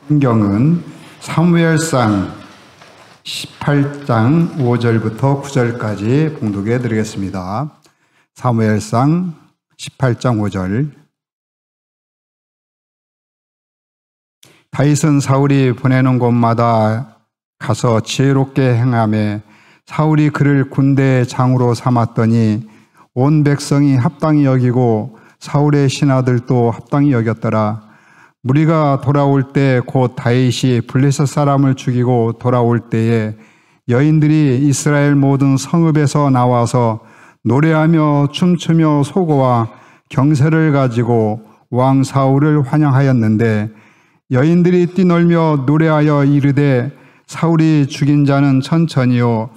성경은 사무엘상 18장 5절부터 9절까지 봉독해 드리겠습니다. 사무엘상 18장 5절. 다윗은 사울이 보내는 곳마다 가서 지혜롭게 행하며 사울이 그를 군대의 장으로 삼았더니 온 백성이 합당히 여기고 사울의 신하들도 합당히 여겼더라. 무리가 돌아올 때 곧 다윗이 블레셋 사람을 죽이고 돌아올 때에 여인들이 이스라엘 모든 성읍에서 나와서 노래하며 춤추며 소고와 경세를 가지고 왕 사울을 환영하였는데 여인들이 뛰놀며 노래하여 이르되 사울이 죽인 자는 천천히요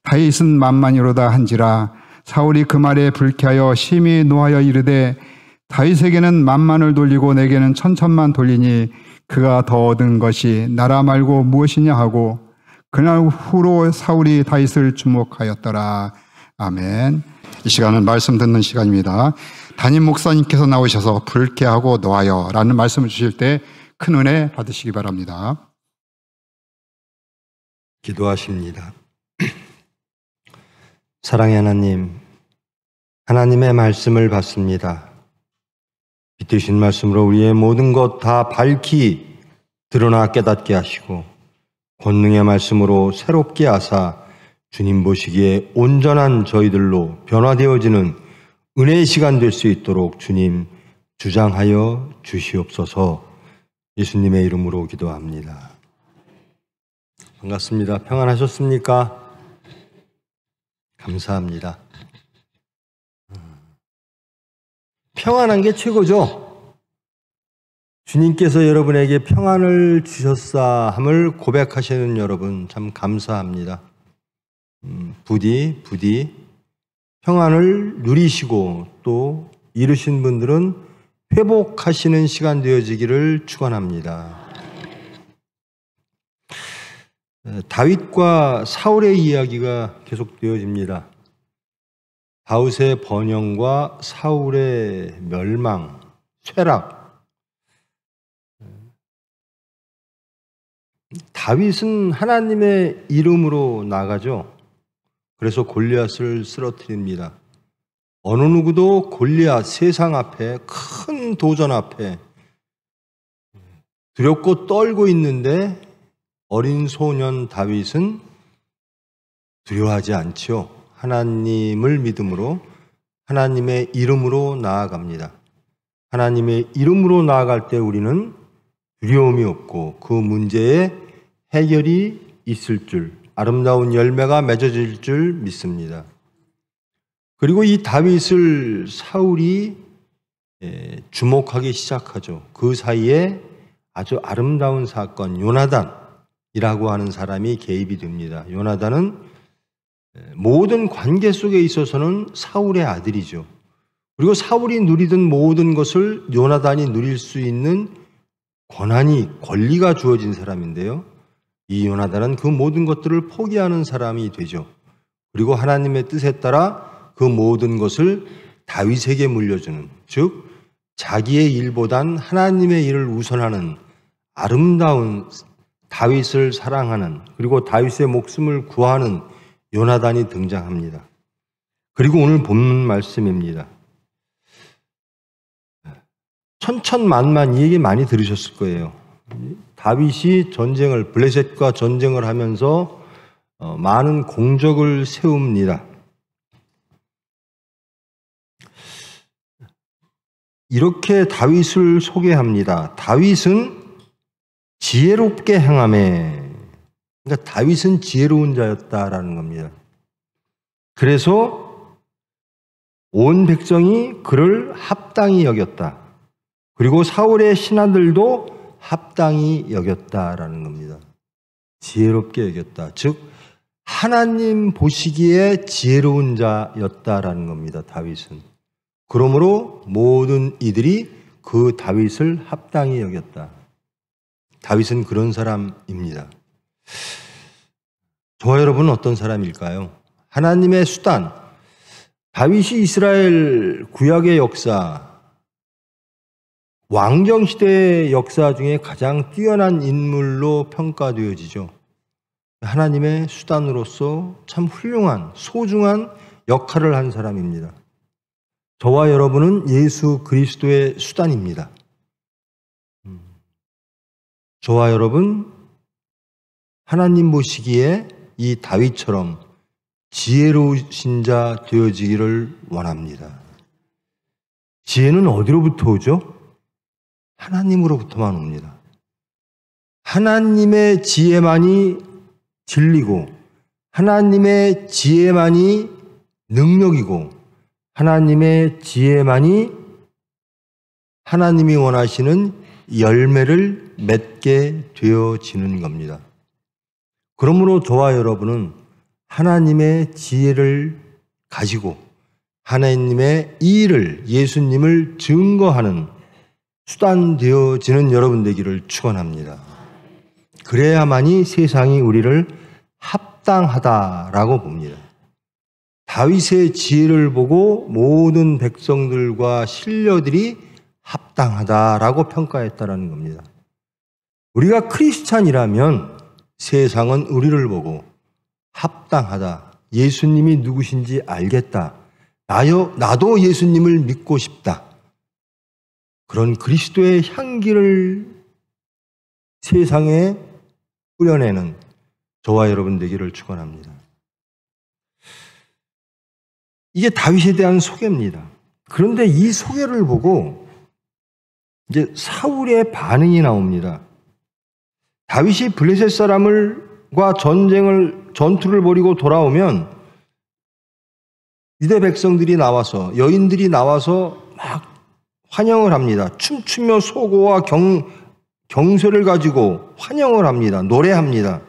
다윗은 만만이로다 한지라. 사울이 그 말에 불쾌하여 심히 노하여 이르되 다윗에게는 만만을 돌리고 내게는 천천만 돌리니 그가 더 얻은 것이 나라 말고 무엇이냐 하고 그날 후로 사울이 다윗을 주목하였더라. 아멘. 이 시간은 말씀 듣는 시간입니다. 담임 목사님께서 나오셔서 불쾌하고 노하여 라는 말씀을 주실 때 큰 은혜 받으시기 바랍니다. 기도하십니다. 사랑의 하나님, 하나님의 말씀을 받습니다. 빛드신 말씀으로 우리의 모든 것 다 밝히 드러나 깨닫게 하시고 권능의 말씀으로 새롭게 하사 주님 보시기에 온전한 저희들로 변화되어지는 은혜의 시간 될 수 있도록 주님 주장하여 주시옵소서. 예수님의 이름으로 기도합니다. 반갑습니다. 평안하셨습니까? 감사합니다. 평안한 게 최고죠. 주님께서 여러분에게 평안을 주셨사함을 고백하시는 여러분 참 감사합니다. 부디 평안을 누리시고 또 이루신 분들은 회복하시는 시간 되어지기를 축원합니다. 다윗과 사울의 이야기가 계속되어집니다. 다윗의 번영과 사울의 멸망, 쇠락. 다윗은 하나님의 이름으로 나가죠. 그래서 골리앗을 쓰러뜨립니다. 어느 누구도 골리앗 세상 앞에 큰 도전 앞에 두렵고 떨고 있는데 어린 소년 다윗은 두려워하지 않죠. 하나님을 믿음으로 하나님의 이름으로 나아갑니다. 하나님의 이름으로 나아갈 때 우리는 두려움이 없고 그 문제에 해결이 있을 줄, 아름다운 열매가 맺어질 줄 믿습니다. 그리고 이 다윗을 사울이 주목하기 시작하죠. 그 사이에 아주 아름다운 사건, 요나단이라고 하는 사람이 개입이 됩니다. 요나단은 모든 관계 속에 있어서는 사울의 아들이죠. 그리고 사울이 누리던 모든 것을 요나단이 누릴 수 있는 권리가 주어진 사람인데요. 이 요나단은 그 모든 것들을 포기하는 사람이 되죠. 그리고 하나님의 뜻에 따라 그 모든 것을 다윗에게 물려주는, 즉 자기의 일보단 하나님의 일을 우선하는 아름다운 다윗을 사랑하는, 그리고 다윗의 목숨을 구하는 요나단이 등장합니다. 그리고 오늘 본문 말씀입니다. 천천만만 이 얘기 많이 들으셨을 거예요. 다윗이 블레셋과 전쟁을 하면서 많은 공적을 세웁니다. 이렇게 다윗을 소개합니다. 다윗은 지혜롭게 행하매, 그러니까 다윗은 지혜로운 자였다라는 겁니다. 그래서 온 백성이 그를 합당히 여겼다. 그리고 사울의 신하들도 합당히 여겼다라는 겁니다. 지혜롭게 여겼다. 즉 하나님 보시기에 지혜로운 자였다라는 겁니다. 다윗은. 그러므로 모든 이들이 그 다윗을 합당히 여겼다. 다윗은 그런 사람입니다. 저와 여러분은 어떤 사람일까요? 하나님의 수단, 다윗이 이스라엘 구약의 역사, 왕정시대의 역사 중에 가장 뛰어난 인물로 평가되어지죠. 하나님의 수단으로서 참 훌륭한, 소중한 역할을 한 사람입니다. 저와 여러분은 예수 그리스도의 수단입니다. 저와 여러분, 하나님 보시기에 이 다윗처럼 지혜로우신 자 되어지기를 원합니다. 지혜는 어디로부터 오죠? 하나님으로부터만 옵니다. 하나님의 지혜만이 진리고, 하나님의 지혜만이 능력이고, 하나님의 지혜만이 하나님이 원하시는 열매를 맺게 되어지는 겁니다. 그러므로 저와 여러분은 하나님의 지혜를 가지고 하나님의 이 일을, 예수님을 증거하는 수단 되어지는 여러분 되기를 축원합니다. 그래야만이 세상이 우리를 합당하다라고 봅니다. 다윗의 지혜를 보고 모든 백성들과 신료들이 합당하다라고 평가했다라는 겁니다. 우리가 크리스찬이라면 세상은 우리를 보고 합당하다, 예수님이 누구신지 알겠다, 나도 예수님을 믿고 싶다, 그런 그리스도의 향기를 세상에 뿌려내는 저와 여러분 되기를 축원합니다. 이게 다윗에 대한 소개입니다. 그런데 이 소개를 보고 이제 사울의 반응이 나옵니다. 다윗이 블레셋 사람과 전투를 벌이고 돌아오면 유대 백성들이 나와서, 여인들이 나와서 막 환영을 합니다. 춤추며 소고와 경쇠를 가지고 환영을 합니다. 노래합니다.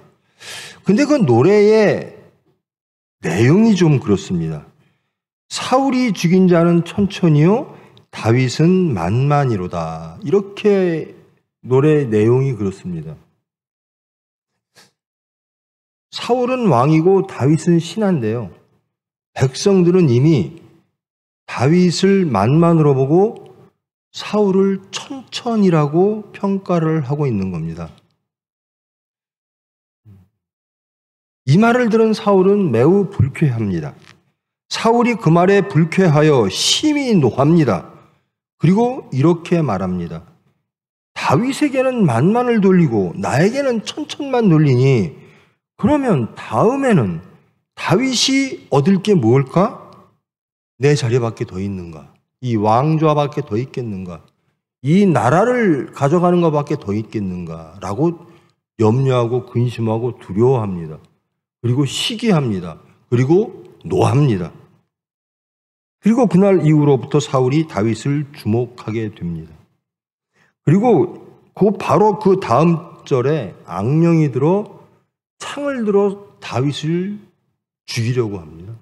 근데 그 노래의 내용이 좀 그렇습니다. 사울이 죽인 자는 천천히요, 다윗은 만만이로다. 이렇게 노래 내용이 그렇습니다. 사울은 왕이고 다윗은 신하인데요, 백성들은 이미 다윗을 만만으로 보고 사울을 천천이라고 평가를 하고 있는 겁니다. 이 말을 들은 사울은 매우 불쾌합니다. 사울이 그 말에 불쾌하여 심히 노합니다. 그리고 이렇게 말합니다. 다윗에게는 만만을 돌리고 나에게는 천천만 돌리니 그러면 다음에는 다윗이 얻을 게 뭘까? 내 자리밖에 더 있는가? 이 왕좌밖에 더 있겠는가? 이 나라를 가져가는 것밖에 더 있겠는가? 라고 염려하고 근심하고 두려워합니다. 그리고 시기합니다. 그리고 노합니다. 그리고 그날 이후로부터 사울이 다윗을 주목하게 됩니다. 그리고 바로 그 다음 절에 악령이 들어 창을 들어 다윗을 죽이려고 합니다.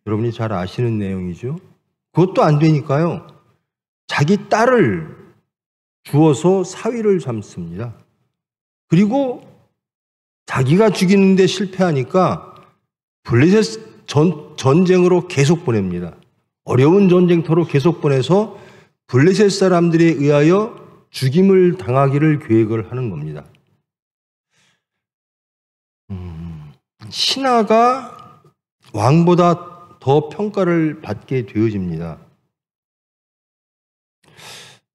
여러분이 잘 아시는 내용이죠. 그것도 안 되니까요, 자기 딸을 주어서 사위를 삼습니다. 그리고 자기가 죽이는데 실패하니까 블레셋 전쟁으로 계속 보냅니다. 어려운 전쟁터로 계속 보내서 블레셋 사람들에 의하여 죽임을 당하기를 계획을 하는 겁니다. 신하가 왕보다 더 평가를 받게 되어집니다.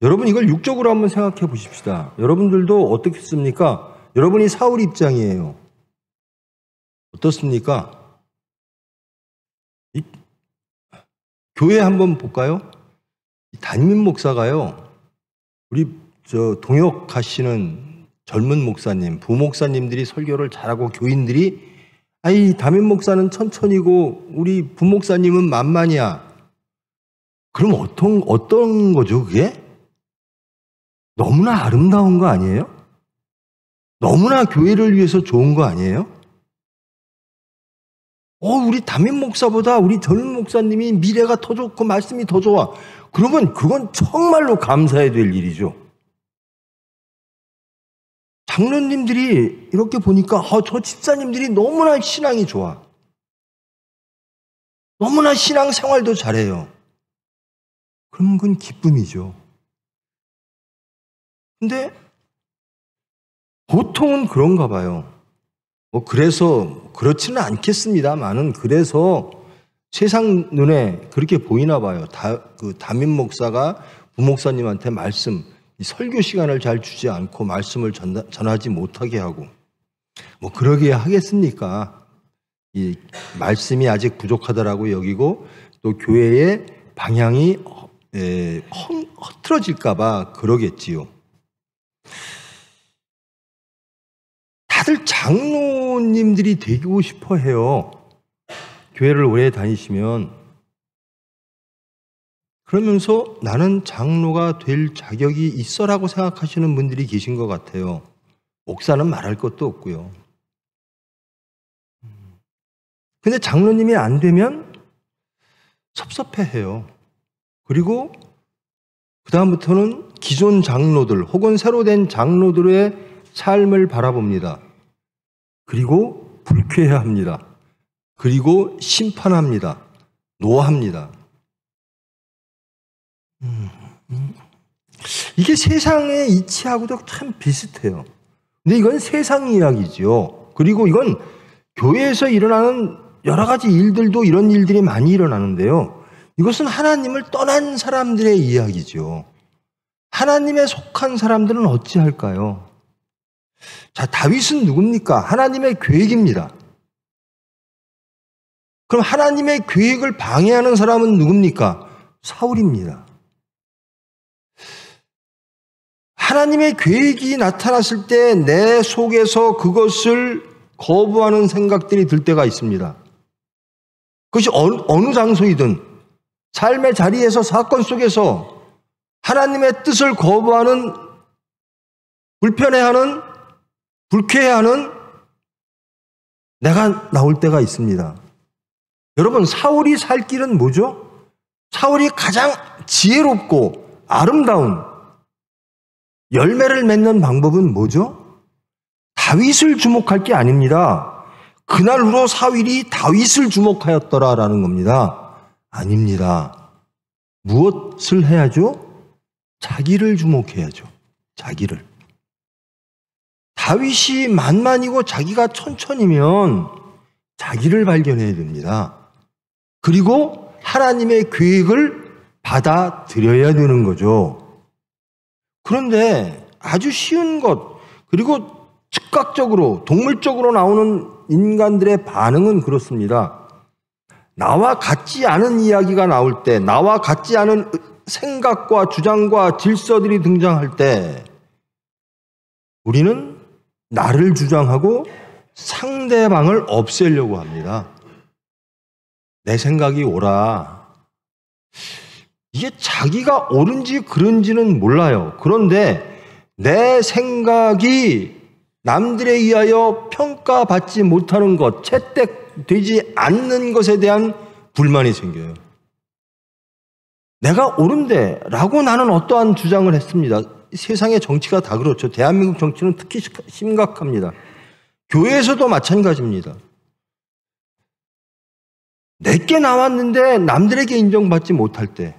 여러분, 이걸 육적으로 한번 생각해 보십시다. 여러분들도 어떻겠습니까? 여러분이 사울 입장이에요. 어떻습니까? 교회 한번 볼까요? 담임 목사가요, 우리 동역하시는 젊은 목사님, 부목사님들이 설교를 잘하고 교인들이 이 담임 목사는 천천히고 우리 부목사님은 만만이야. 그럼 어떤 거죠, 그게? 너무나 아름다운 거 아니에요? 너무나 교회를 위해서 좋은 거 아니에요? 우리 담임 목사보다 우리 젊은 목사님이 미래가 더 좋고 말씀이 더 좋아. 그러면 그건 정말로 감사해야 될 일이죠. 장로님들이 이렇게 보니까 저 집사님들이 너무나 신앙이 좋아. 너무나 신앙 생활도 잘해요. 그럼 그건 기쁨이죠. 근데 보통은 그런가 봐요. 그래서 그렇지는 않겠습니다만은 그래서 세상 눈에 그렇게 보이나 봐요. 담임 목사가 부목사님한테 설교 시간을 잘 주지 않고 말씀을 전하지 못하게 하고 그러게 하겠습니까? 이 말씀이 아직 부족하다라고 여기고 또 교회의 방향이 흐트러질까 봐 그러겠지요. 다들 장로님들이 되고 싶어 해요. 교회를 오래 다니시면. 그러면서 나는 장로가 될 자격이 있어라고 생각하시는 분들이 계신 것 같아요. 목사는 말할 것도 없고요. 근데 장로님이 안 되면 섭섭해해요. 그리고 그다음부터는 기존 장로들 혹은 새로 된 장로들의 삶을 바라봅니다. 그리고 불쾌해합니다. 그리고 심판합니다. 노합니다. 이게 세상의 이치하고도 참 비슷해요. 근데 이건 세상 이야기죠. 그리고 이건 교회에서 일어나는 여러 가지 일들도 이런 일들이 많이 일어나는데요. 이것은 하나님을 떠난 사람들의 이야기죠. 하나님에 속한 사람들은 어찌할까요? 자, 다윗은 누굽니까? 하나님의 계획입니다. 그럼 하나님의 계획을 방해하는 사람은 누굽니까? 사울입니다. 하나님의 계획이 나타났을 때 내 속에서 그것을 거부하는 생각들이 들 때가 있습니다. 그것이 어느 장소이든 삶의 자리에서 사건 속에서 하나님의 뜻을 거부하는, 불편해하는, 불쾌해하는 내가 나올 때가 있습니다. 여러분, 사울이 살 길은 뭐죠? 사울이 가장 지혜롭고 아름다운 열매를 맺는 방법은 뭐죠? 다윗을 주목할 게 아닙니다. 그날 후로 사울이 다윗을 주목하였더라라는 겁니다. 아닙니다. 무엇을 해야죠? 자기를 주목해야죠. 자기를. 다윗이 만만이고 자기가 천천이면 자기를 발견해야 됩니다. 그리고 하나님의 계획을 받아들여야 되는 거죠. 그런데 아주 쉬운 것, 그리고 즉각적으로 동물적으로 나오는 인간들의 반응은 그렇습니다. 나와 같지 않은 이야기가 나올 때, 나와 같지 않은 생각과 주장과 질서들이 등장할 때 우리는 나를 주장하고 상대방을 없애려고 합니다. 내 생각이 옳아. 이게 자기가 옳은지 그른지는 몰라요. 그런데 내 생각이 남들에 의하여 평가받지 못하는 것, 채택되지 않는 것에 대한 불만이 생겨요. 내가 옳은데 라고 나는 어떠한 주장을 했습니다. 세상의 정치가 다 그렇죠. 대한민국 정치는 특히 심각합니다. 교회에서도 마찬가지입니다. 내게 나왔는데 남들에게 인정받지 못할 때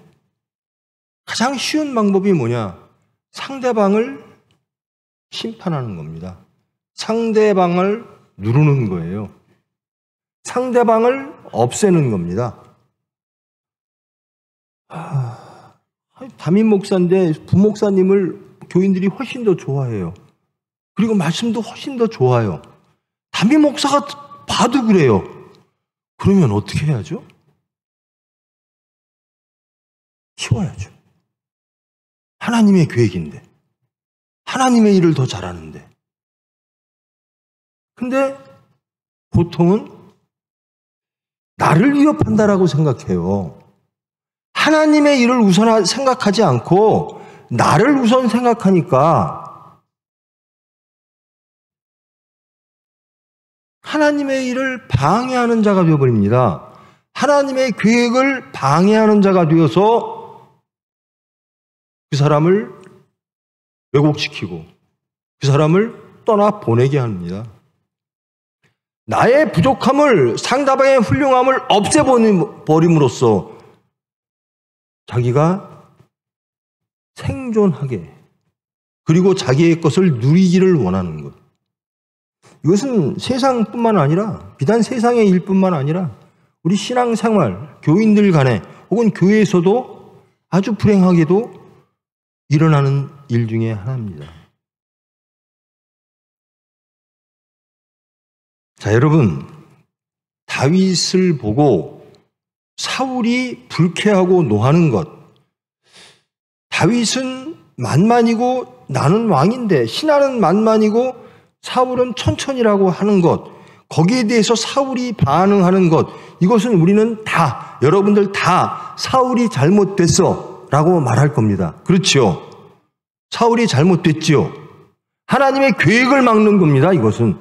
가장 쉬운 방법이 뭐냐? 상대방을 심판하는 겁니다. 상대방을 누르는 거예요. 상대방을 없애는 겁니다. 담임 목사인데 부목사님을 교인들이 훨씬 더 좋아해요. 그리고 말씀도 훨씬 더 좋아요. 담임 목사가 봐도 그래요. 그러면 어떻게 해야죠? 키워야죠. 하나님의 계획인데, 하나님의 일을 더 잘하는데. 근데 보통은 나를 위협한다라고 생각해요. 하나님의 일을 우선 생각하지 않고 나를 우선 생각하니까 하나님의 일을 방해하는 자가 되어버립니다. 하나님의 계획을 방해하는 자가 되어서 그 사람을 왜곡시키고 그 사람을 떠나 보내게 합니다. 나의 부족함을, 상대방의 훌륭함을 없애버림으로써 자기가 생존하게, 그리고 자기의 것을 누리기를 원하는 것. 이것은 세상뿐만 아니라, 비단 세상의 일뿐만 아니라 우리 신앙생활, 교인들 간에 혹은 교회에서도 아주 불행하게도 일어나는 일 중에 하나입니다. 자, 여러분, 다윗을 보고 사울이 불쾌하고 노하는 것, 다윗은 만만이고 나는 왕인데, 신하는 만만이고 사울은 천천히라고 하는 것, 거기에 대해서 사울이 반응하는 것, 이것은 우리는 다, 여러분들 다 사울이 잘못됐어 라고 말할 겁니다. 그렇죠? 사울이 잘못됐지요. 하나님의 계획을 막는 겁니다, 이것은.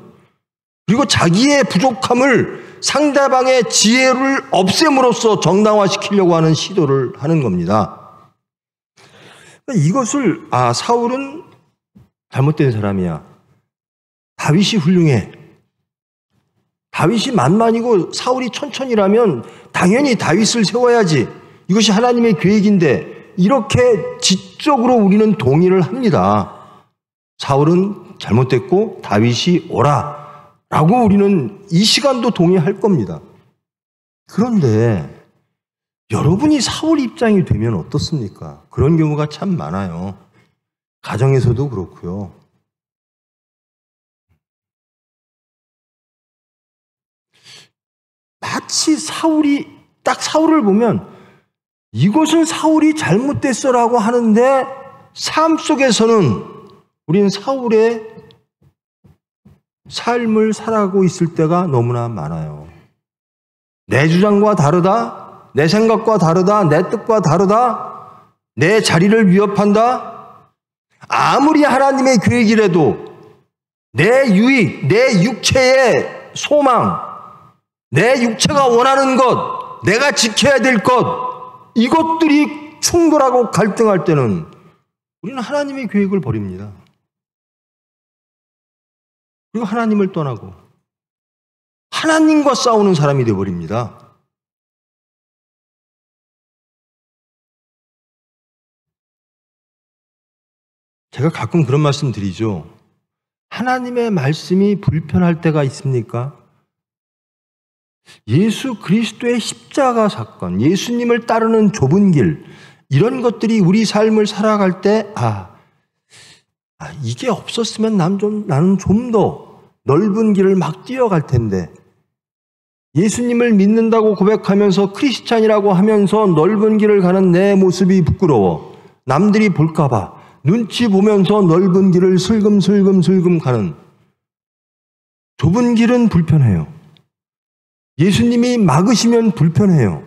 그리고 자기의 부족함을 상대방의 지혜를 없앰으로써 정당화시키려고 하는 시도를 하는 겁니다. 이것을 사울은 잘못된 사람이야. 다윗이 훌륭해. 다윗이 만만이고 사울이 천천히라면 당연히 다윗을 세워야지. 이것이 하나님의 계획인데, 이렇게 지적으로 우리는 동의를 합니다. 사울은 잘못됐고 다윗이 옳아 라고 우리는 이 시간도 동의할 겁니다. 그런데 여러분이 사울 입장이 되면 어떻습니까? 그런 경우가 참 많아요. 가정에서도 그렇고요. 마치 딱 사울을 보면 이것은 사울이 잘못됐어라고 하는데, 삶 속에서는 우리는 사울의 삶을 살아가고 있을 때가 너무나 많아요. 내 주장과 다르다, 내 생각과 다르다, 내 뜻과 다르다, 내 자리를 위협한다. 아무리 하나님의 계획이라도 내 유익, 내 육체의 소망, 내 육체가 원하는 것, 내가 지켜야 될 것, 이것들이 충돌하고 갈등할 때는 우리는 하나님의 계획을 버립니다. 그리고 하나님을 떠나고 하나님과 싸우는 사람이 되어버립니다. 제가 가끔 그런 말씀 드리죠. 하나님의 말씀이 불편할 때가 있습니까? 예수 그리스도의 십자가 사건, 예수님을 따르는 좁은 길, 이런 것들이 우리 삶을 살아갈 때 이게 없었으면 나는 좀 더 넓은 길을 막 뛰어갈 텐데, 예수님을 믿는다고 고백하면서 크리스찬이라고 하면서 넓은 길을 가는 내 모습이 부끄러워. 남들이 볼까봐 눈치 보면서 넓은 길을 슬금슬금 가는 좁은 길은 불편해요. 예수님이 막으시면 불편해요.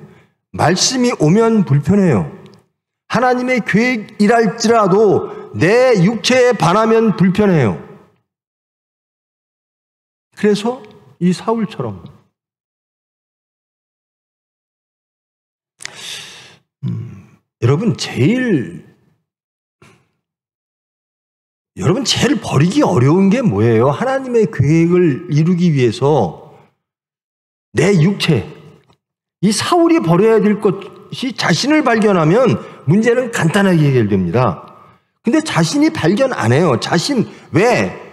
말씀이 오면 불편해요. 하나님의 계획이랄지라도 내 육체에 반하면 불편해요. 그래서 이 사울처럼 여러분 제일 버리기 어려운 게 뭐예요? 하나님의 계획을 이루기 위해서 내 육체, 이 사울이 버려야 될 것이 자신을 발견하면 문제는 간단하게 해결됩니다. 근데 자신이 발견 안 해요. 왜?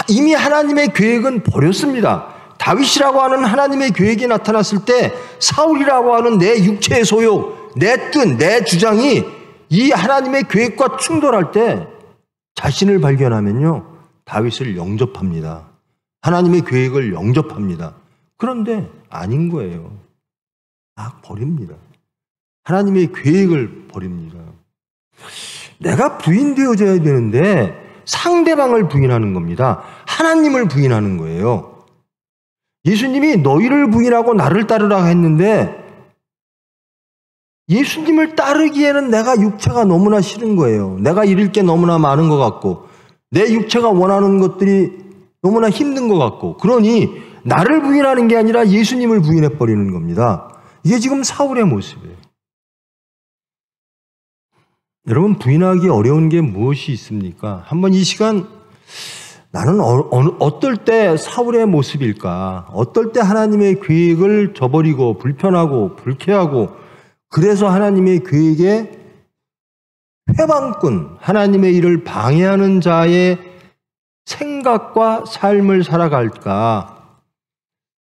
이미 하나님의 계획은 버렸습니다. 다윗이라고 하는 하나님의 계획이 나타났을 때 사울이라고 하는 내 육체의 소욕, 내 뜻, 내 주장이 이 하나님의 계획과 충돌할 때 자신을 발견하면요, 다윗을 영접합니다. 하나님의 계획을 영접합니다. 그런데 아닌 거예요. 버립니다. 하나님의 계획을 버립니다. 내가 부인되어져야 되는데 상대방을 부인하는 겁니다. 하나님을 부인하는 거예요. 예수님이 너희를 부인하고 나를 따르라 했는데 예수님을 따르기에는 내가 육체가 너무나 싫은 거예요. 내가 잃을 게 너무나 많은 것 같고 내 육체가 원하는 것들이 너무나 힘든 것 같고, 그러니 나를 부인하는 게 아니라 예수님을 부인해버리는 겁니다. 이게 지금 사울의 모습이에요. 여러분, 부인하기 어려운 게 무엇이 있습니까? 한번 이 시간 나는 어떨 때 사울의 모습일까? 어떨 때 하나님의 계획을 저버리고 불편하고 불쾌하고, 그래서 하나님의 계획에 회방꾼, 하나님의 일을 방해하는 자의 생각과 삶을 살아갈까?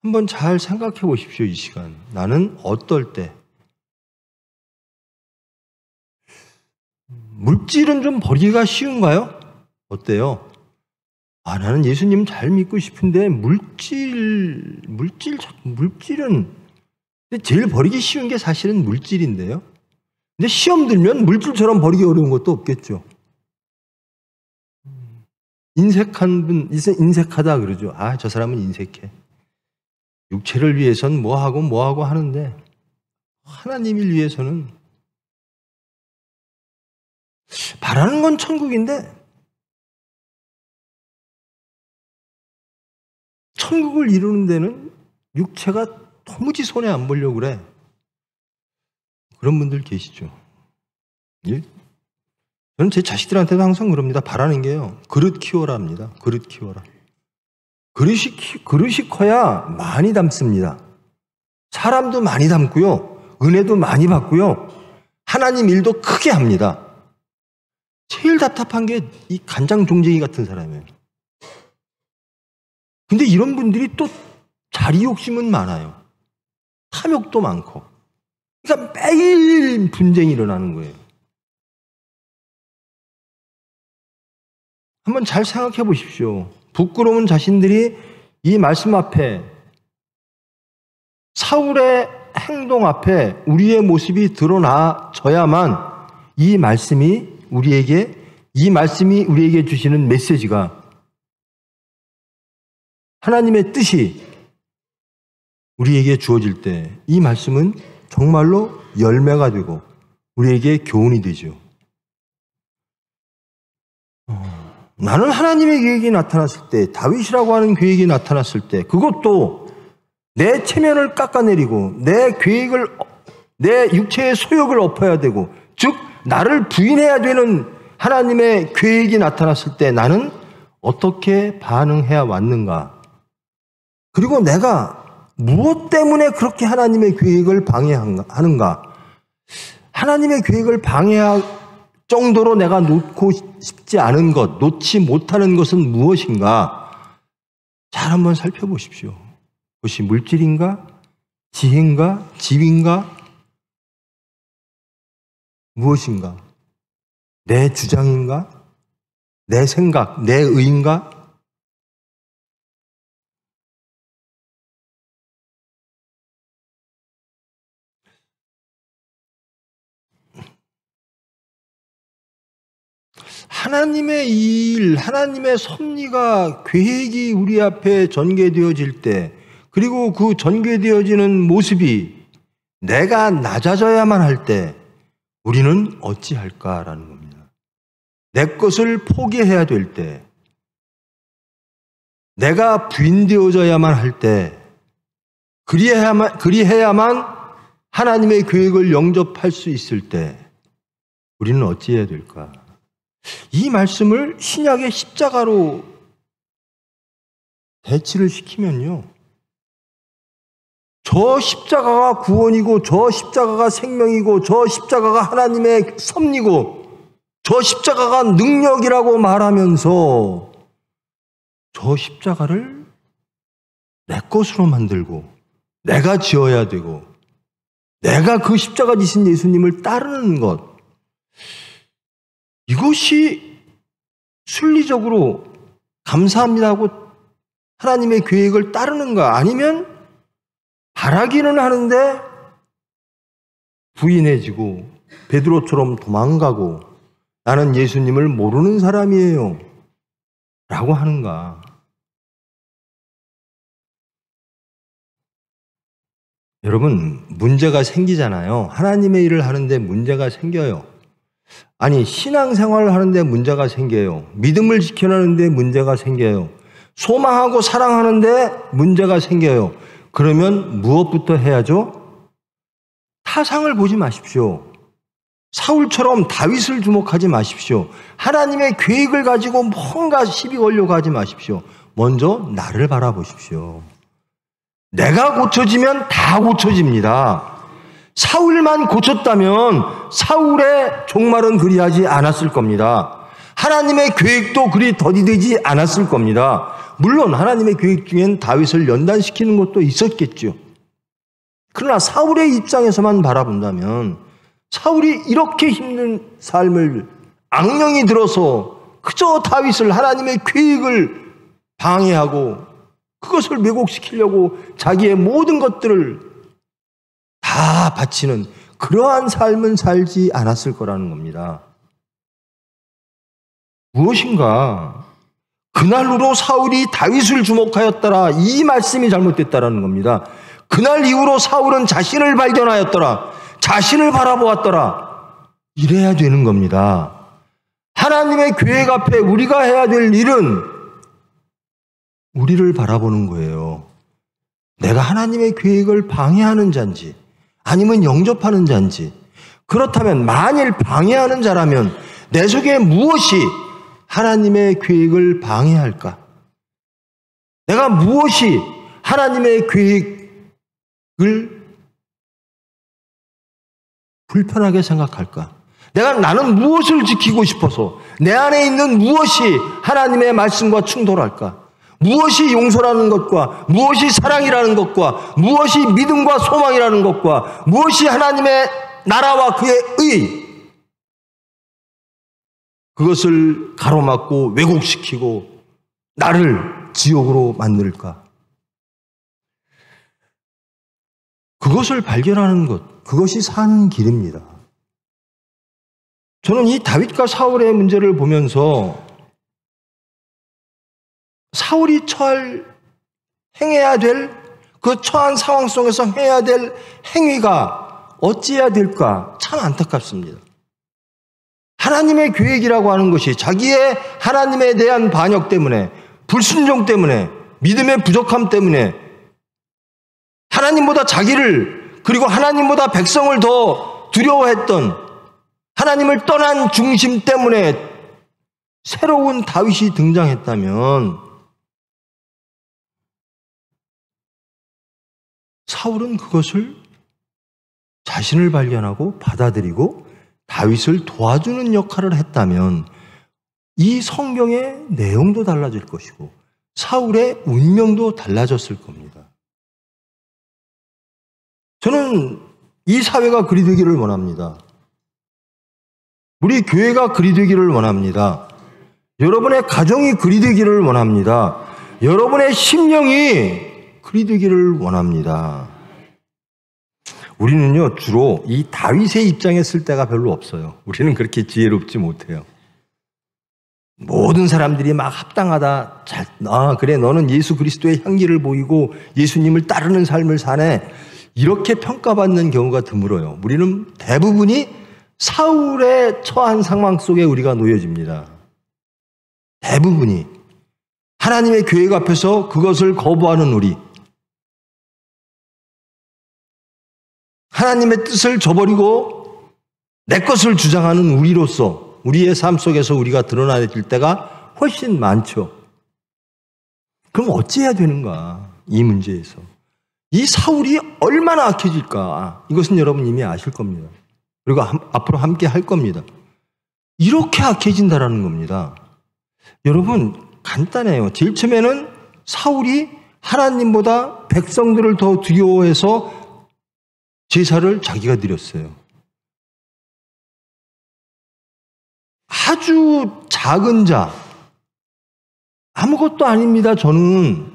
한번 잘 생각해 보십시오. 이 시간 나는 어떨 때 물질은 좀 버리기가 쉬운가요? 어때요? 나는 예수님 잘 믿고 싶은데 물질은 제일 버리기 쉬운 게 사실은 물질인데요. 근데 시험 들면 물질처럼 버리기 어려운 것도 없겠죠. 인색한 분, 인색하다 그러죠. 저 사람은 인색해. 육체를 위해서는 뭐하고 하는데 하나님을 위해서는 바라는 건 천국인데 천국을 이루는 데는 육체가 도무지 손에 안 보려고 그래. 그런 분들 계시죠. 예? 저는 제 자식들한테도 항상 그럽니다. 바라는 게요. 그릇 키워라 합니다. 그릇 키워라. 그릇이 커야 많이 담습니다. 사람도 많이 담고요. 은혜도 많이 받고요. 하나님 일도 크게 합니다. 제일 답답한 게 이 간장 종쟁이 같은 사람이에요. 근데 이런 분들이 또 자리 욕심은 많아요. 탐욕도 많고. 그러니까 매일 분쟁이 일어나는 거예요. 한번 잘 생각해 보십시오. 부끄러운 자신들이 이 말씀 앞에, 사울의 행동 앞에 우리의 모습이 드러나져야만 이 말씀이 우리에게 주시는 메시지가, 하나님의 뜻이 우리에게 주어질 때 이 말씀은 정말로 열매가 되고 우리에게 교훈이 되죠. 나는 하나님의 계획이 나타났을 때, 다윗이라고 하는 계획이 나타났을 때, 그것도 내 체면을 깎아내리고 내 육체의 소욕을 엎어야 되고, 즉 나를 부인해야 되는 하나님의 계획이 나타났을 때 나는 어떻게 반응해야 왔는가? 그리고 내가 무엇 때문에 그렇게 하나님의 계획을 방해하는가? 하나님의 계획을 방해할 정도로 내가 놓고 싶지 않은 것, 놓지 못하는 것은 무엇인가? 잘 한번 살펴보십시오. 그것이 물질인가? 지혜인가? 지위인가? 무엇인가? 내 주장인가? 내 생각, 내 의인가? 하나님의 일, 하나님의 섭리가, 계획이 우리 앞에 전개되어질 때, 그리고 그 전개되어지는 모습이 내가 낮아져야만 할 때 우리는 어찌할까라는 겁니다. 내 것을 포기해야 될 때, 내가 부인되어져야만 할 때, 그리해야만 하나님의 계획을 영접할 수 있을 때 우리는 어찌해야 될까? 이 말씀을 신약의 십자가로 대치를 시키면요, 저 십자가가 구원이고, 저 십자가가 생명이고, 저 십자가가 하나님의 섭리고, 저 십자가가 능력이라고 말하면서 저 십자가를 내 것으로 만들고 내가 지어야 되고 내가 그 십자가 지신 예수님을 따르는 것, 이것이 순리적으로 감사합니다 하고 하나님의 계획을 따르는가? 아니면 바라기는 하는데 부인해지고 베드로처럼 도망가고 나는 예수님을 모르는 사람이에요 라고 하는가? 여러분, 문제가 생기잖아요. 하나님의 일을 하는데 문제가 생겨요. 아니, 신앙생활을 하는데 문제가 생겨요. 믿음을 지켜내는데 문제가 생겨요. 소망하고 사랑하는데 문제가 생겨요. 그러면 무엇부터 해야죠? 타상을 보지 마십시오. 사울처럼 다윗을 주목하지 마십시오. 하나님의 계획을 가지고 뭔가 시비 걸려고 하지 마십시오. 먼저 나를 바라보십시오. 내가 고쳐지면 다 고쳐집니다. 사울만 고쳤다면 사울의 종말은 그리하지 않았을 겁니다. 하나님의 계획도 그리 더디되지 않았을 겁니다. 물론 하나님의 계획 중엔 다윗을 연단시키는 것도 있었겠죠. 그러나 사울의 입장에서만 바라본다면 사울이 이렇게 힘든 삶을 악령이 들어서 그저 다윗을 하나님의 계획을 방해하고 그것을 왜곡시키려고 자기의 모든 것들을 다 바치는 그러한 삶은 살지 않았을 거라는 겁니다. 무엇인가 그날로 사울이 다윗을 주목하였더라, 이 말씀이 잘못됐다라는 겁니다. 그날 이후로 사울은 자신을 발견하였더라, 자신을 바라보았더라, 이래야 되는 겁니다. 하나님의 계획 앞에 우리가 해야 될 일은 우리를 바라보는 거예요. 내가 하나님의 계획을 방해하는 자인지 아니면 영접하는 자인지, 그렇다면 만일 방해하는 자라면 내 속에 무엇이 하나님의 계획을 방해할까? 내가 무엇이 하나님의 계획을 불편하게 생각할까? 나는 무엇을 지키고 싶어서 내 안에 있는 무엇이 하나님의 말씀과 충돌할까? 무엇이 용서라는 것과 무엇이 사랑이라는 것과 무엇이 믿음과 소망이라는 것과 무엇이 하나님의 나라와 그의 의, 그것을 가로막고 왜곡시키고 나를 지옥으로 만들까? 그것을 발견하는 것, 그것이 사는 길입니다. 저는 이 다윗과 사울의 문제를 보면서 사울이 행해야 될, 그 처한 상황 속에서 해야 될 행위가 어찌해야 될까 참 안타깝습니다. 하나님의 계획이라고 하는 것이 자기의 하나님에 대한 반역 때문에, 불순종 때문에, 믿음의 부족함 때문에 하나님보다 자기를, 그리고 하나님보다 백성을 더 두려워했던, 하나님을 떠난 중심 때문에 새로운 다윗이 등장했다면 사울은 그것을 자신을 발견하고 받아들이고 다윗을 도와주는 역할을 했다면 이 성경의 내용도 달라질 것이고 사울의 운명도 달라졌을 겁니다. 저는 이 사회가 그리 되기를 원합니다. 우리 교회가 그리 되기를 원합니다. 여러분의 가정이 그리 되기를 원합니다. 여러분의 심령이 그리 되기를 원합니다. 우리는요, 주로 이 다윗의 입장에 쓸 때가 별로 없어요. 우리는 그렇게 지혜롭지 못해요. 모든 사람들이 막 합당하다, 그래, 너는 예수 그리스도의 향기를 보이고 예수님을 따르는 삶을 사네, 이렇게 평가받는 경우가 드물어요. 우리는 대부분이 사울의 처한 상황 속에 우리가 놓여집니다. 대부분이 하나님의 계획 앞에서 그것을 거부하는 우리, 하나님의 뜻을 저버리고 내 것을 주장하는 우리로서 우리의 삶 속에서 우리가 드러나질 때가 훨씬 많죠. 그럼 어찌해야 되는가? 이 문제에서 이 사울이 얼마나 악해질까? 이것은 여러분 이미 아실 겁니다. 그리고 앞으로 함께 할 겁니다. 이렇게 악해진다라는 겁니다. 여러분 간단해요. 제일 처음에는 사울이 하나님보다 백성들을 더 두려워해서 제사를 자기가 드렸어요. 아주 작은 자, 아무것도 아닙니다, 저는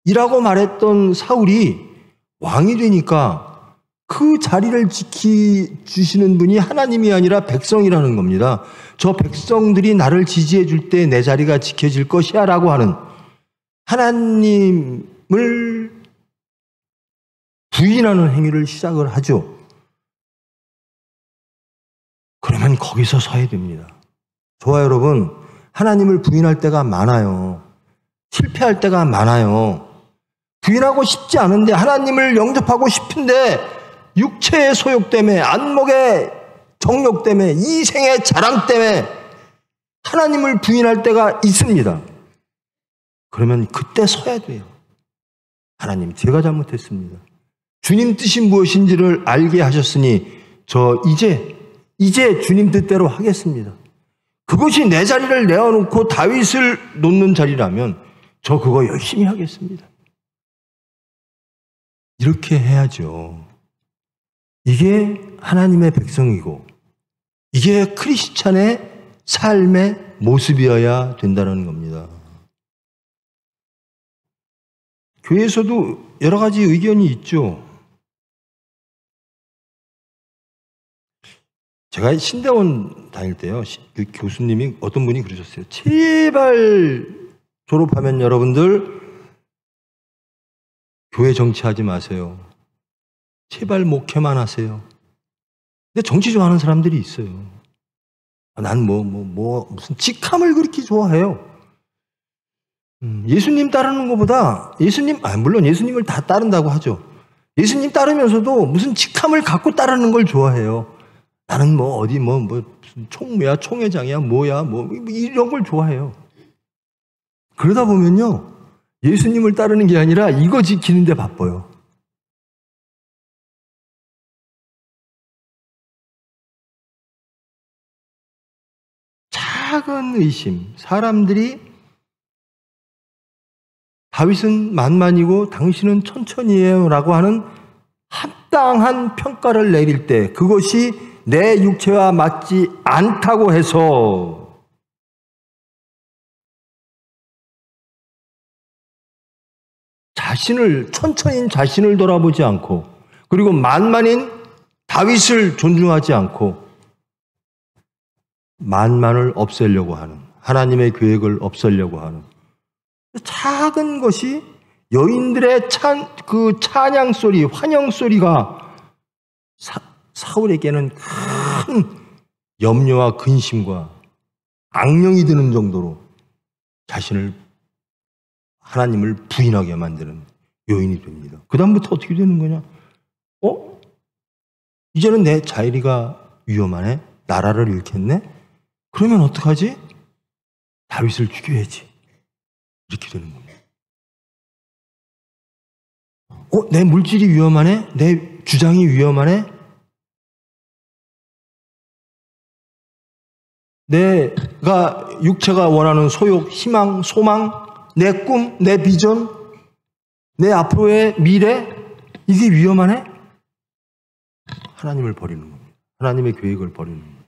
이라고 말했던 사울이 왕이 되니까 그 자리를 지켜주시는 분이 하나님이 아니라 백성이라는 겁니다. 저 백성들이 나를 지지해 줄 때 내 자리가 지켜질 것이야 라고 하는 하나님을 부인하는 행위를 시작을 하죠. 그러면 거기서 서야 됩니다. 저와 여러분, 하나님을 부인할 때가 많아요. 실패할 때가 많아요. 부인하고 싶지 않은데, 하나님을 영접하고 싶은데 육체의 소욕 때문에, 안목의 정욕 때문에, 이생의 자랑 때문에 하나님을 부인할 때가 있습니다. 그러면 그때 서야 돼요. 하나님, 제가 잘못했습니다. 주님 뜻이 무엇인지를 알게 하셨으니 저 이제 주님 뜻대로 하겠습니다. 그것이 내 자리를 내어놓고 다윗을 놓는 자리라면 저 그거 열심히 하겠습니다. 이렇게 해야죠. 이게 하나님의 백성이고 이게 크리스찬의 삶의 모습이어야 된다는 겁니다. 교회에서도 여러 가지 의견이 있죠. 제가 신대원 다닐 때요, 그 교수님이 어떤 분이 그러셨어요. 제발 졸업하면 여러분들 교회 정치하지 마세요. 제발 목회만 하세요. 근데 정치 좋아하는 사람들이 있어요. 난 무슨 직함을 그렇게 좋아해요. 예수님 따르는 것보다 물론 예수님을 다 따른다고 하죠. 예수님 따르면서도 무슨 직함을 갖고 따르는 걸 좋아해요. 나는 무슨 총무야, 총회장이야, 이런 걸 좋아해요. 그러다 보면요, 예수님을 따르는 게 아니라 이거 지키는데 바빠요. 작은 의심, 사람들이 다윗은 만만이고 당신은 천천히해요 라고 하는 합당한 평가를 내릴 때 그것이 내 육체와 맞지 않다고 해서 천천히인 자신을 돌아보지 않고 그리고 만만인 다윗을 존중하지 않고 만만을 없애려고 하는 하나님의 계획을 없애려고 하는 작은 것이 여인들의 찬양 소리, 환영 소리가 사울에게는 큰 염려와 근심과 악령이 드는 정도로 하나님을 부인하게 만드는 요인이 됩니다. 그 다음부터 어떻게 되는 거냐? 이제는 내 자리가 위험하네? 나라를 잃겠네? 그러면 어떡하지? 다윗을 죽여야지. 이렇게 되는 겁니다. 내 물질이 위험하네? 내 주장이 위험하네? 내가 육체가 원하는 소욕, 희망, 소망, 내 꿈, 내 비전, 내 앞으로의 미래, 이게 위험하네? 하나님을 버리는 겁니다. 하나님의 계획을 버리는 겁니다.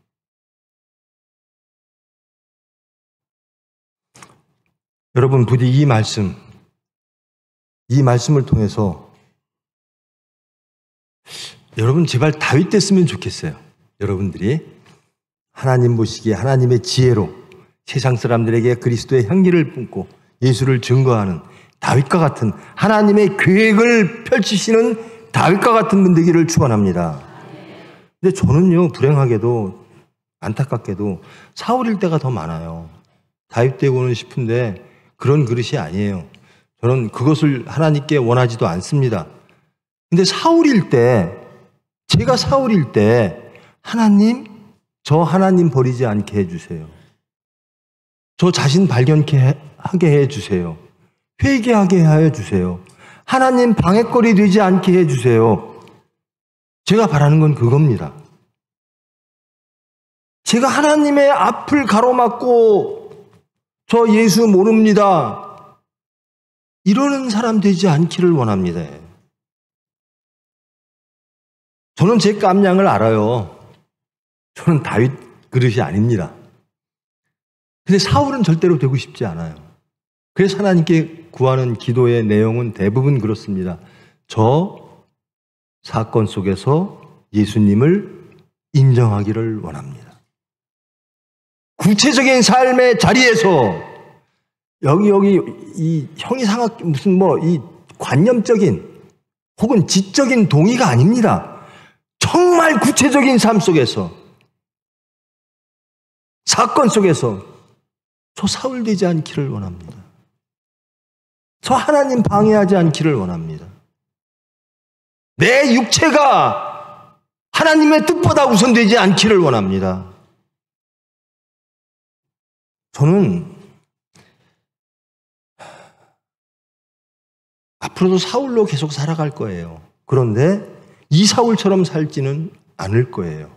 여러분, 부디 이 말씀을 통해서 여러분 제발 다윗 됐으면 좋겠어요. 여러분들이 하나님 보시기에 하나님의 지혜로 세상 사람들에게 그리스도의 향기를 뿜고 예수를 증거하는 다윗과 같은 하나님의 계획을 펼치시는 다윗과 같은 분 되기를 축원합니다. 근데 저는요, 불행하게도 안타깝게도 사울일 때가 더 많아요. 다윗 되고는 싶은데 그런 그릇이 아니에요. 저는 그것을 하나님께 원하지도 않습니다. 근데 제가 사울일 때 저 하나님 버리지 않게 해주세요. 저 자신 발견하게 해주세요. 회개하게 해주세요. 하나님 방해거리 되지 않게 해주세요. 제가 바라는 건 그겁니다. 제가 하나님의 앞을 가로막고 저 예수 모릅니다. 이러는 사람 되지 않기를 원합니다. 저는 제 깜냥을 알아요. 저는 다윗 그릇이 아닙니다. 근데 사울은 절대로 되고 싶지 않아요. 그래서 하나님께 구하는 기도의 내용은 대부분 그렇습니다. 저 사건 속에서 예수님을 인정하기를 원합니다. 구체적인 삶의 자리에서 여기 이 형이상학 이 관념적인 혹은 지적인 동의가 아닙니다. 정말 구체적인 삶 속에서 사건 속에서 저 사울 되지 않기를 원합니다. 저 하나님 방해하지 않기를 원합니다. 내 육체가 하나님의 뜻보다 우선되지 않기를 원합니다. 저는 앞으로도 사울로 계속 살아갈 거예요. 그런데 이 사울처럼 살지는 않을 거예요.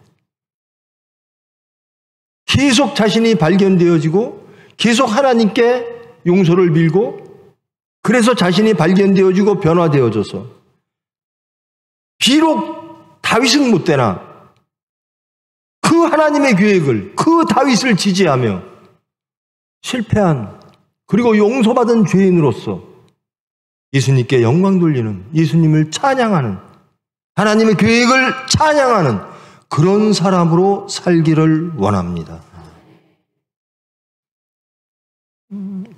계속 자신이 발견되어지고 계속 하나님께 용서를 빌고 그래서 자신이 발견되어지고 변화되어져서 비록 다윗은 못 되나 그 하나님의 계획을 그 다윗을 지지하며 실패한 그리고 용서받은 죄인으로서 예수님께 영광 돌리는 예수님을 찬양하는 하나님의 계획을 찬양하는 그런 사람으로 살기를 원합니다.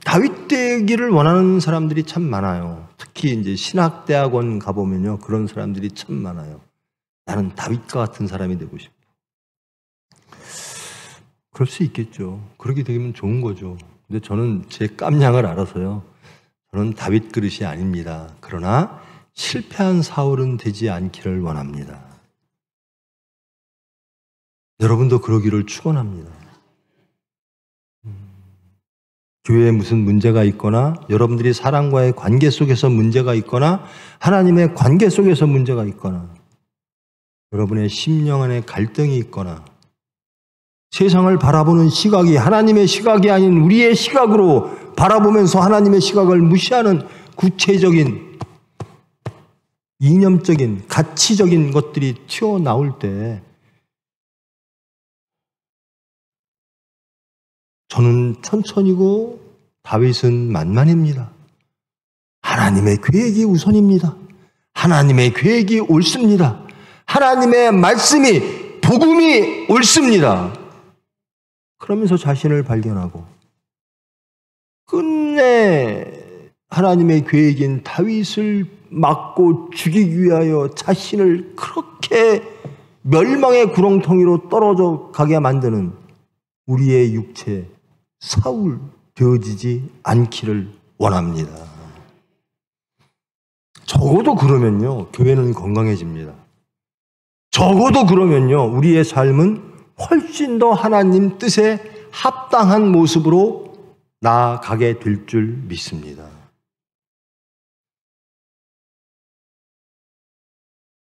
다윗 되기를 원하는 사람들이 참 많아요. 특히 이제 신학대학원 가보면요. 그런 사람들이 참 많아요. 나는 다윗과 같은 사람이 되고 싶어. 그럴 수 있겠죠. 그렇게 되면 좋은 거죠. 근데 저는 제 깜냥을 알아서요. 저는 다윗 그릇이 아닙니다. 그러나 실패한 사울은 되지 않기를 원합니다. 여러분도 그러기를 축원합니다. 교회에 무슨 문제가 있거나 여러분들이 사람과의 관계 속에서 문제가 있거나 하나님의 관계 속에서 문제가 있거나 여러분의 심령 안에 갈등이 있거나 세상을 바라보는 시각이 하나님의 시각이 아닌 우리의 시각으로 바라보면서 하나님의 시각을 무시하는 구체적인 이념적인 가치적인 것들이 튀어나올 때 저는 천천히고 다윗은 만만입니다. 하나님의 계획이 우선입니다. 하나님의 계획이 옳습니다. 하나님의 말씀이 복음이 옳습니다. 그러면서 자신을 발견하고 끝내 하나님의 계획인 다윗을 막고 죽이기 위하여 자신을 그렇게 멸망의 구렁텅이로 떨어져 가게 만드는 우리의 육체 사울 되어지지 않기를 원합니다. 적어도 그러면요, 교회는 건강해집니다. 적어도 그러면요, 우리의 삶은 훨씬 더 하나님 뜻에 합당한 모습으로 나아가게 될 줄 믿습니다.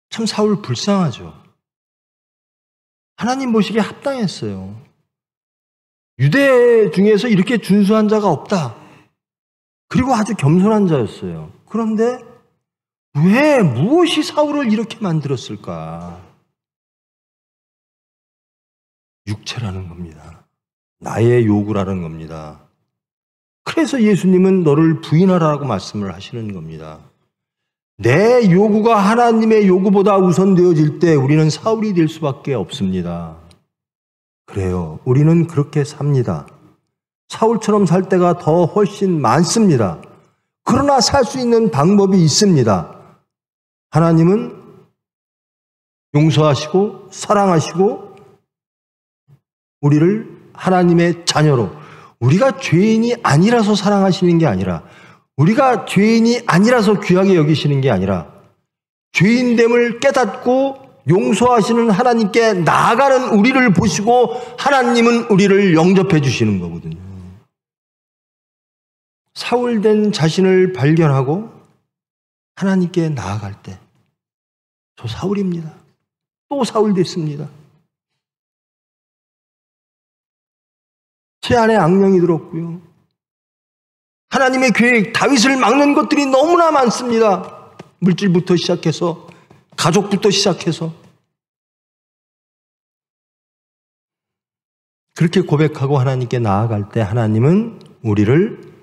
참 사울 불쌍하죠. 하나님 보시기에 합당했어요. 유대 중에서 이렇게 준수한 자가 없다. 그리고 아주 겸손한 자였어요. 그런데 왜 무엇이 사울을 이렇게 만들었을까? 육체라는 겁니다. 나의 요구라는 겁니다. 그래서 예수님은 너를 부인하라고 말씀을 하시는 겁니다. 내 요구가 하나님의 요구보다 우선되어질 때 우리는 사울이 될 수밖에 없습니다. 그래요. 우리는 그렇게 삽니다. 사울처럼 살 때가 더 훨씬 많습니다. 그러나 살 수 있는 방법이 있습니다. 하나님은 용서하시고 사랑하시고 우리를 하나님의 자녀로 우리가 죄인이 아니라서 사랑하시는 게 아니라 우리가 죄인이 아니라서 귀하게 여기시는 게 아니라 죄인됨을 깨닫고 용서하시는 하나님께 나아가는 우리를 보시고 하나님은 우리를 영접해 주시는 거거든요. 사울된 자신을 발견하고 하나님께 나아갈 때 저 사울입니다. 또 사울 됐습니다. 제 안에 악령이 들었고요. 하나님의 계획, 다윗을 막는 것들이 너무나 많습니다. 물질부터 시작해서 가족부터 시작해서 그렇게 고백하고 하나님께 나아갈 때 하나님은 우리를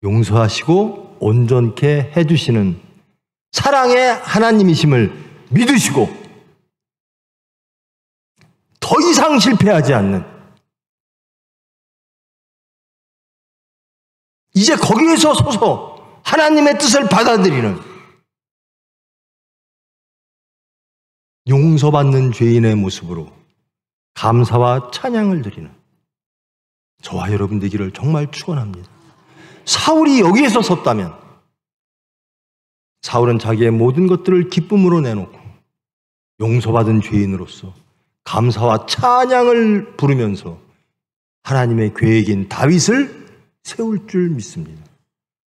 용서하시고 온전케 해주시는 사랑의 하나님이심을 믿으시고 더 이상 실패하지 않는 이제 거기에서 서서 하나님의 뜻을 받아들이는 용서받는 죄인의 모습으로 감사와 찬양을 드리는 저와 여러분 되기를 정말 축원합니다. 사울이 여기에서 섰다면 사울은 자기의 모든 것들을 기쁨으로 내놓고 용서받은 죄인으로서 감사와 찬양을 부르면서 하나님의 계획인 다윗을 세울 줄 믿습니다.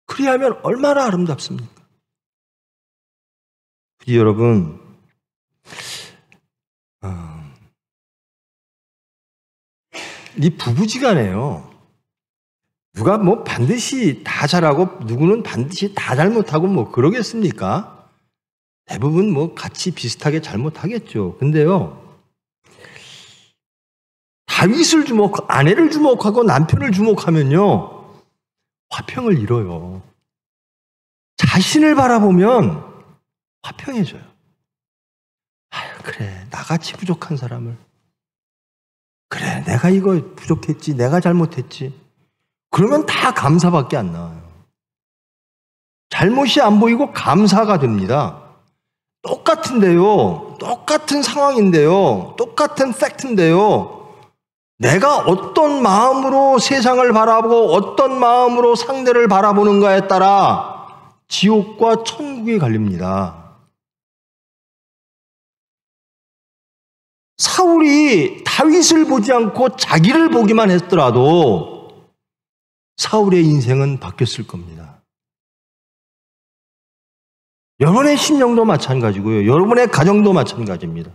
그리하면 얼마나 아름답습니까? 부디 여러분, 이 부부지간에요. 누가 뭐 반드시 다 잘하고 누구는 반드시 다 잘못하고 뭐 그러겠습니까? 대부분 뭐 같이 비슷하게 잘못하겠죠. 근데요, 다윗을 아내를 주목하고 남편을 주목하면요, 화평을 잃어요. 자신을 바라보면 화평해져요. 그래, 나같이 부족한 사람을. 그래, 내가 이거 부족했지, 내가 잘못했지. 그러면 다 감사밖에 안 나와요. 잘못이 안 보이고 감사가 됩니다. 똑같은데요, 똑같은 상황인데요, 똑같은 팩트인데요, 내가 어떤 마음으로 세상을 바라보고 어떤 마음으로 상대를 바라보는가에 따라 지옥과 천국이 갈립니다. 사울이 다윗을 보지 않고 자기를 보기만 했더라도 사울의 인생은 바뀌었을 겁니다. 여러분의 심령도 마찬가지고요. 여러분의 가정도 마찬가지입니다.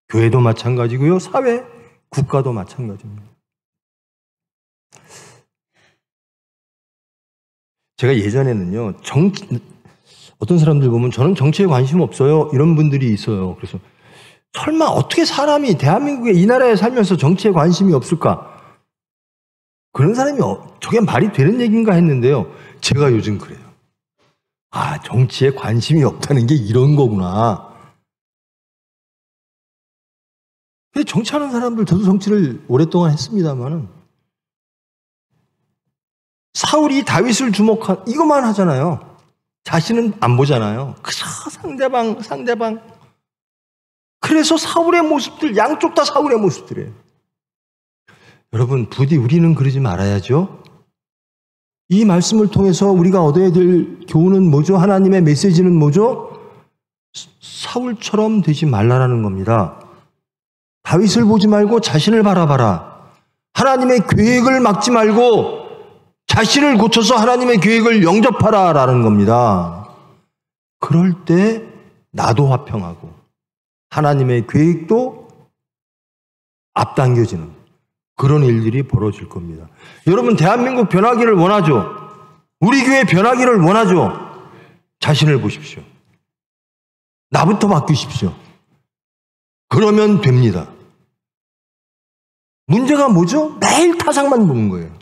교회도 마찬가지고요. 사회, 국가도 마찬가지입니다. 제가 예전에는요, 어떤 사람들 보면 저는 정치에 관심 없어요, 이런 분들이 있어요. 그래서 설마 어떻게 사람이 대한민국의 이 나라에 살면서 정치에 관심이 없을까? 그런 사람이 저게 말이 되는 얘기인가 했는데요, 제가 요즘 그래요. 아, 정치에 관심이 없다는 게 이런 거구나. 근데 정치하는 사람들, 저도 정치를 오랫동안 했습니다만은, 사울이 다윗을 주목한 이것만 하잖아요. 자신은 안 보잖아요. 그저 상대방. 그래서 사울의 모습들, 양쪽 다 사울의 모습들이에요. 여러분, 부디 우리는 그러지 말아야죠. 이 말씀을 통해서 우리가 얻어야 될 교훈은 뭐죠? 하나님의 메시지는 뭐죠? 사울처럼 되지 말라라는 겁니다. 다윗을 보지 말고 자신을 바라봐라. 하나님의 계획을 막지 말고 자신을 고쳐서 하나님의 계획을 영접하라라는 겁니다. 그럴 때 나도 화평하고 하나님의 계획도 앞당겨지는 그런 일들이 벌어질 겁니다. 여러분, 대한민국 변하기를 원하죠? 우리 교회 변하기를 원하죠? 자신을 보십시오. 나부터 바뀌십시오. 그러면 됩니다. 문제가 뭐죠? 매일 타상만 보는 거예요.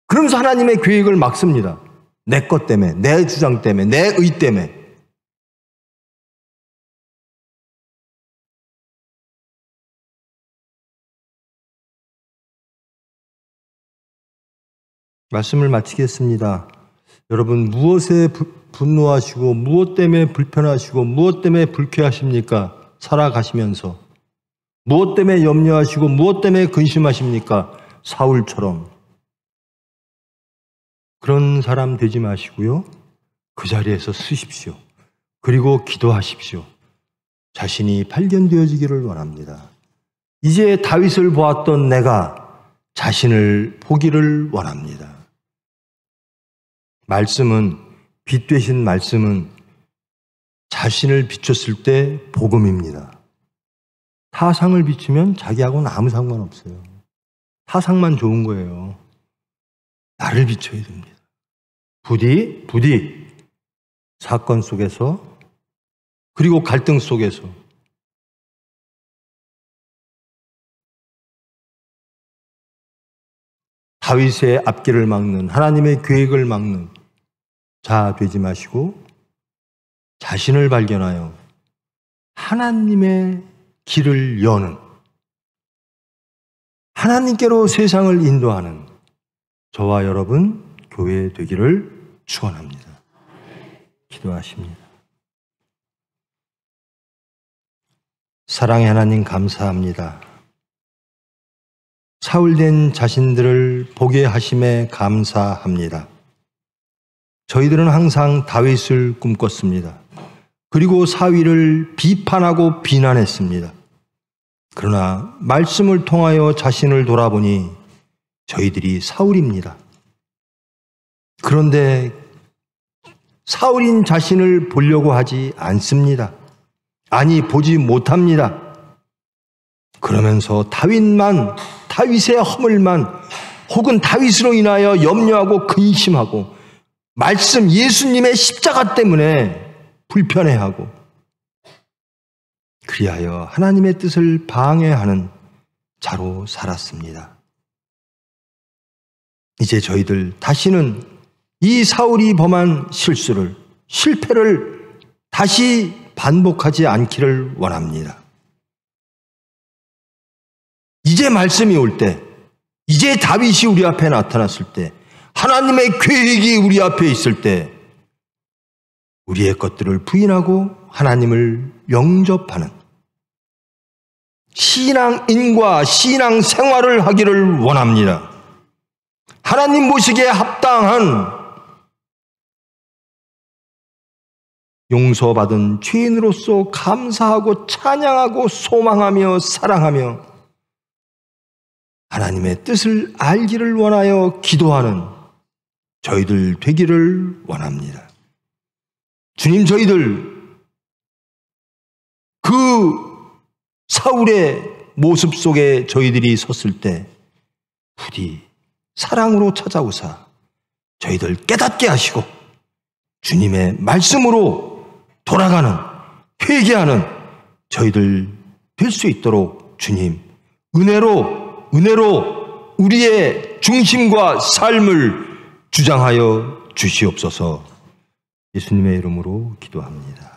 그러면서 하나님의 계획을 막습니다. 내 것 때문에, 내 주장 때문에, 내 의 때문에. 말씀을 마치겠습니다. 여러분, 무엇에 분노하시고 무엇 때문에 불편하시고 무엇 때문에 불쾌하십니까? 살아가시면서. 무엇 때문에 염려하시고 무엇 때문에 근심하십니까? 사울처럼. 그런 사람 되지 마시고요. 그 자리에서 쓰십시오. 그리고 기도하십시오. 자신이 발견되어지기를 원합니다. 이제 다윗을 보았던 내가 자신을 보기를 원합니다. 말씀은, 빛 되신 말씀은 자신을 비췄을 때 복음입니다. 타상을 비추면 자기하고는 아무 상관없어요. 타상만 좋은 거예요. 나를 비춰야 됩니다. 부디 사건 속에서, 그리고 갈등 속에서 다윗의 앞길을 막는, 하나님의 계획을 막는 자 되지 마시고 자신을 발견하여 하나님의 길을 여는, 하나님께로 세상을 인도하는 저와 여러분 교회 되기를 축원합니다. 기도하십니다. 사랑의 하나님, 감사합니다. 사울된 자신들을 보게 하심에 감사합니다. 저희들은 항상 다윗을 꿈꿨습니다. 그리고 사위를 비판하고 비난했습니다. 그러나 말씀을 통하여 자신을 돌아보니 저희들이 사울입니다. 그런데 사울인 자신을 보려고 하지 않습니다. 아니, 보지 못합니다. 그러면서 다윗의 허물만 혹은 다윗으로 인하여 염려하고 근심하고 말씀 예수님의 십자가 때문에 불편해하고 그리하여 하나님의 뜻을 방해하는 자로 살았습니다. 이제 저희들 다시는 이 사울이 범한 실패를 다시 반복하지 않기를 원합니다. 이제 말씀이 올 때, 이제 다윗이 우리 앞에 나타났을 때, 하나님의 계획이 우리 앞에 있을 때 우리의 것들을 부인하고 하나님을 영접하는 신앙인과 신앙생활을 하기를 원합니다. 하나님 보시기에 합당한 용서받은 죄인으로서 감사하고 찬양하고 소망하며 사랑하며 하나님의 뜻을 알기를 원하여 기도하는 저희들 되기를 원합니다. 주님, 저희들 그 사울의 모습 속에 저희들이 섰을 때 부디 사랑으로 찾아오사 저희들 깨닫게 하시고 주님의 말씀으로 돌아가는, 회개하는 저희들 될 수 있도록 주님 은혜로 우리의 중심과 삶을 주장하여 주시옵소서. 예수님의 이름으로 기도합니다.